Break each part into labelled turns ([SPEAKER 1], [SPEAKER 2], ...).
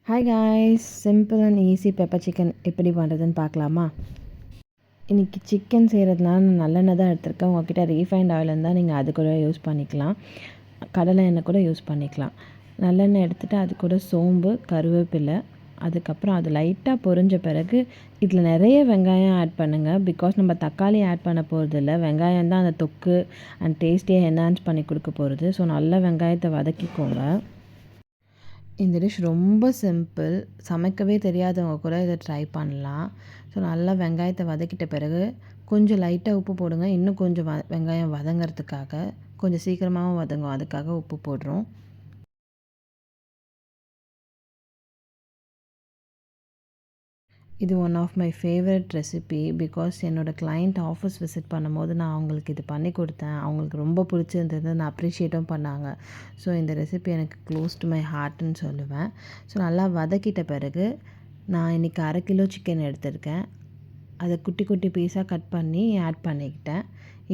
[SPEAKER 1] Hi guys, simple and easy pepper chicken எப்படி பண்ணுறதுன்னு பார்க்கலாமா? இன்றைக்கி சிக்கன் செய்கிறதுனால நான் நல்லெண்ணெய் தான் எடுத்திருக்கேன். உங்கள்கிட்ட ரீஃபைண்ட் ஆயில் இருந்தால் நீங்கள் அது கூட யூஸ் பண்ணிக்கலாம், கடலை எண்ணெய் கூட யூஸ் பண்ணிக்கலாம். நல்லெண்ணெய் எடுத்துகிட்டு அது கூட சோம்பு, கருவேப்பிலை, அதுக்கப்புறம் அது லைட்டாக பொரிஞ்ச பிறகு இதில் நிறைய வெங்காயம் ஆட் பண்ணுங்கள். பிகாஸ் நம்ம தக்காளி ஆட் பண்ண போகிறது இல்லை, வெங்காயம் தான் அந்த தொக்கு அண்ட் டேஸ்டியை என்ஹான்ஸ் பண்ணி கொடுக்க போகிறது. ஸோ நல்லா வெங்காயத்தை வதக்கிக்கோங்க. இந்த டிஷ் ரொம்ப சிம்பிள், சமைக்கவே தெரியாதவங்க கூட இதை ட்ரை பண்ணலாம். ஸோ நல்லா வெங்காயத்தை வதக்கிட்ட பிறகு கொஞ்சம் லைட்டாக உப்பு போடுங்க. இன்னும் கொஞ்சம் வெங்காயம் வதங்கிறதுக்காக, கொஞ்சம் சீக்கிரமாகவும் வதங்கும், அதுக்காக உப்பு போடுறோம். இது one of my favourite recipe. Because என்னோடய கிளைண்ட் ஆஃபீஸ் விசிட் பண்ணும்போது நான் அவங்களுக்கு இது பண்ணி கொடுத்தேன். அவங்களுக்கு ரொம்ப பிடிச்சிருந்தது, நான் அப்ரிஷியேட்டும் பண்ணாங்க. ஸோ இந்த ரெசிபி எனக்கு க்ளோஸ் டு மை ஹார்ட்டுன்னு சொல்லுவேன். ஸோ நல்லா வதக்கிட்ட பிறகு நான் இன்றைக்கி 1/2 கிலோ சிக்கன் எடுத்திருக்கேன். அதை குட்டி குட்டி பீஸாக கட் பண்ணி ஆட் பண்ணிக்கிட்டேன்.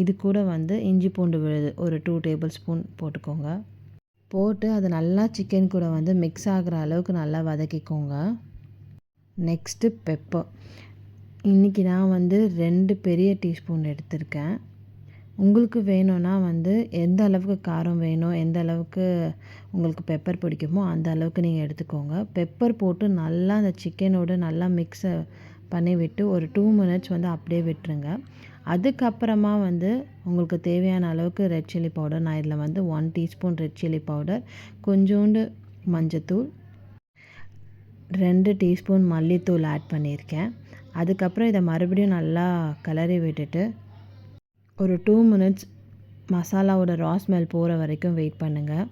[SPEAKER 1] இது கூட இஞ்சி பூண்டு விழுது ஒரு 2 டேபிள் ஸ்பூன் போட்டுக்கோங்க. போட்டு அது நல்லா சிக்கன் கூட மிக்ஸ் ஆகிற அளவுக்கு நல்லா வதக்கிக்கோங்க. Next pepper. இன்றைக்கி நான் 2 பெரிய டீஸ்பூன் எடுத்திருக்கேன். உங்களுக்கு வேணும்னா எந்த அளவுக்கு காரம் வேணும், எந்த அளவுக்கு உங்களுக்கு பெப்பர் பிடிக்குமோ அந்த அளவுக்கு நீங்கள் எடுத்துக்கோங்க. பெப்பர் போட்டு நல்லா அந்த சிக்கனோடு நல்லா மிக்ஸை பண்ணி விட்டு ஒரு 2 மினிட்ஸ் அப்படியே விட்டுருங்க. அதுக்கப்புறமா உங்களுக்கு தேவையான அளவுக்கு ரெட் சில்லி பவுடர், நான் இதில் 1 டீஸ்பூன் ரெட் சில்லி பவுடர், கொஞ்சோண்டு மஞ்சத்தூள், 2 டீஸ்பூன் மல்லித்தூள் ஆட் பண்ணியிருக்கேன். அதுக்கப்புறம் இதை மறுபடியும் நல்லா கிளறி விட்டுட்டு ஒரு 2 மினிட்ஸ் மசாலாவோட ரா ஸ்மெல் போகிற வரைக்கும் வெயிட் பண்ணுங்கள்.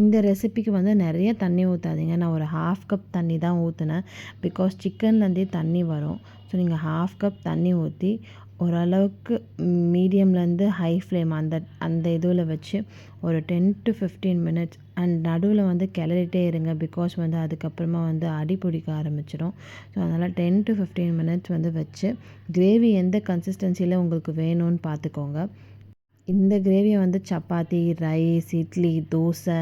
[SPEAKER 1] இந்த ரெசிபிக்கு நிறைய தண்ணி ஊற்றாதீங்க. நான் ஒரு 1/2 கப் தண்ணி தான் ஊற்றினேன். பிகாஸ் சிக்கன்லேருந்தே தண்ணி வரும். ஸோ நீங்கள் 1/2 கப் தண்ணி ஊற்றி ஓரளவுக்கு மீடியம்லேருந்து ஹை ஃப்ளேம் அந்த இதில் வச்சு ஒரு 10 to 15 மினிட்ஸ் அண்ட் நடுவில் கிளறிட்டே இருங்க. பிகாஸ் அதுக்கப்புறமா அடி பிடிக்க ஆரம்பிச்சிடும். ஸோ அதனால் 10 to 15 மினிட்ஸ் வச்சு கிரேவி எந்த கன்சிஸ்டன்சியில் உங்களுக்கு வேணும்னு பார்த்துக்கோங்க. இந்த கிரேவியை சப்பாத்தி, ரைஸ், இட்லி, தோசை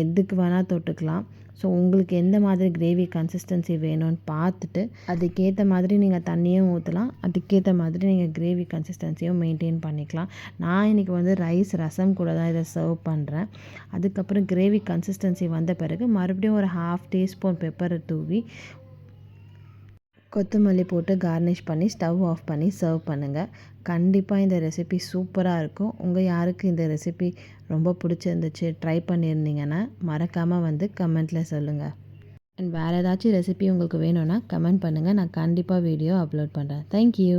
[SPEAKER 1] எதுக்கு வேணால் தொட்டுக்கலாம். ஸோ உங்களுக்கு எந்த மாதிரி கிரேவி கன்சிஸ்டன்சி வேணும்னு பார்த்துட்டு அதுக்கேற்ற மாதிரி நீங்கள் தண்ணியும் ஊற்றலாம். அதுக்கேற்ற மாதிரி நீங்கள் கிரேவி கன்சிஸ்டன்சியும் மெயின்டைன் பண்ணிக்கலாம். நான் இன்றைக்கி ரைஸ், ரசம் கூட தான் இதை சர்வ் பண்ணுறேன். அதுக்கப்புறம் கிரேவி கன்சிஸ்டன்சி வந்த பிறகு மறுபடியும் ஒரு 1/2 டீஸ்பூன் பெப்பரை தூவி கொத்தமல்லி போட்டு கார்னிஷ் பண்ணி ஸ்டவ் ஆஃப் பண்ணி சர்வ் பண்ணுங்கள். கண்டிப்பாக இந்த ரெசிபி சூப்பராக இருக்கும். உங்கள் யாருக்கு இந்த ரெசிபி ரொம்ப பிடிச்சிருந்துச்சு, ட்ரை பண்ணியிருந்தீங்கன்னா மறக்காமல் கமெண்ட்டில் சொல்லுங்கள். அண்ட் வேறு ஏதாச்சும் ரெசிபி உங்களுக்கு வேணும்னா கமெண்ட் பண்ணுங்கள். நான் கண்டிப்பாக வீடியோ அப்லோட் பண்ணுறேன். தேங்க்யூ.